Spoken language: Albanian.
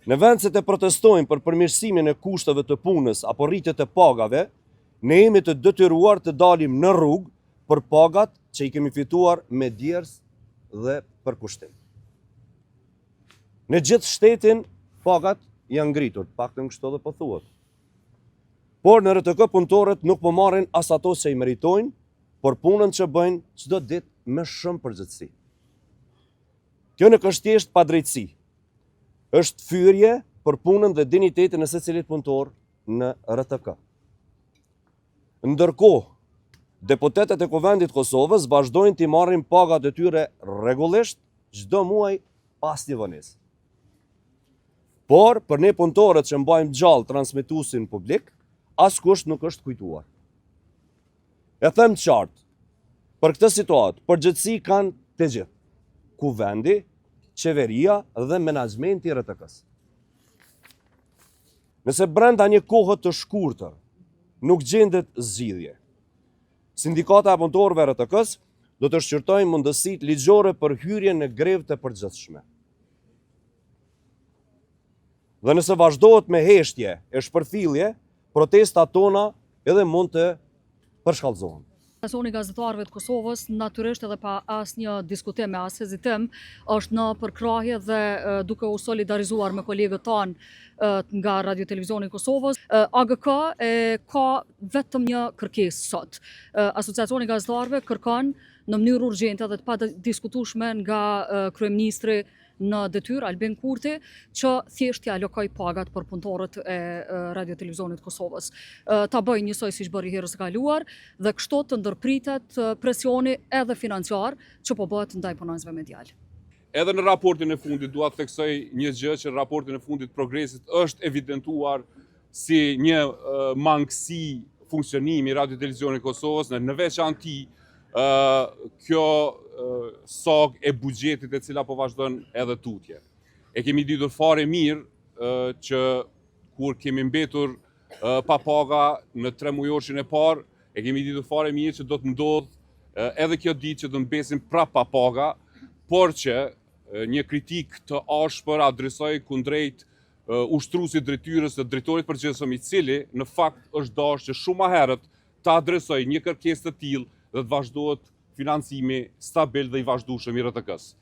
Në vend se të protestojmë për përmirësimin e kushteve të punës apo rritjet e pagave, ne jemi të detyruar të dalim në rrugë për pagat që i kemi fituar me djers dhe për kushtim. Në gjithë shtetin pagat janë ngritur, paktën kështu dhe po thuhet. Por në RTK punëtorët nuk po marrin as ato që i meritojnë, por punën që bëjnë çdo ditë me shumë përgjegjësi. Kjo nuk është thjesht padrejtësi, është fyrje për punën dhe dinjitetin e secilit punëtor në RTK. Ndërkohë, deputetët e Kuvendit Kosovës vazhdojnë t'i marrin pagat e tyre rregullisht çdo muaj pas një vonesë. Por për ne punëtorët që mbajmë gjallë transmetuesin publik, askush nuk është kujtuar. E them qartë, për këtë situatë, përgjegjësi kanë të gjithë: Kuvendi, qeveria dhe menaxhmenti i RTK-s. Nëse brenda një kohe të shkurtër nuk gjendet zgjidhje, Sindikata e Punëtorëve e RTK-s do të shqyrtojnë mundësitë ligjore për hyrje në grevë të përgjithshme. Dhe nëse vazhdohet me heshtje e shpërthillje, protestat tona edhe mund të përshkallëzohen. Asociacioni i gazetarëve të Kosovës, natyrisht edhe pa asnjë diskutim me as hezitim, është në përkrahje dhe duke u solidarizuar me kolegët tanë nga Radio Televizioni i Kosovës. AGK ka vetëm një kërkesë sot. Asociacioni i gazetarëve kërkon në mënyrë urgjente dhe të padiskutueshme nga kryeministri në detyrë Albin Kurti që thjesht t'i alokoj pagat për punëtorët e Radio Televizionit Kosovës. Ta bëjnë njësoj siç bëri herës së kaluar dhe kështu të ndërpritet presioni edhe financiar që po bëhet ndaj punonjësve medial. Edhe në raportin e fundit dua të theksoj një gjë që në raportin e fundit Progresit është evidentuar si një mangësi funksionimi i Radio Televizionit Kosovës, në veçanti kjo sog e buxhetit e cila po vazhdon edhe tutje. E kemi ditur fare mirë që kur kemi mbetur pa paga në 3 mujorëshin e parë, e kemi ditur fare mirë që do të ndodhë edhe kjo ditë që do të mbesim prap pa paga, por që një kritik të ashpër adresoj kundrejt ushtruesit drejtyrës dhe drejtorit përgjithshëm i cili në fakt është dashur që shumë më herët të adresoj një kërkesë të tillë dhe të vazhdohet financimi stabil dhe i vazhdueshëm i RTK-s.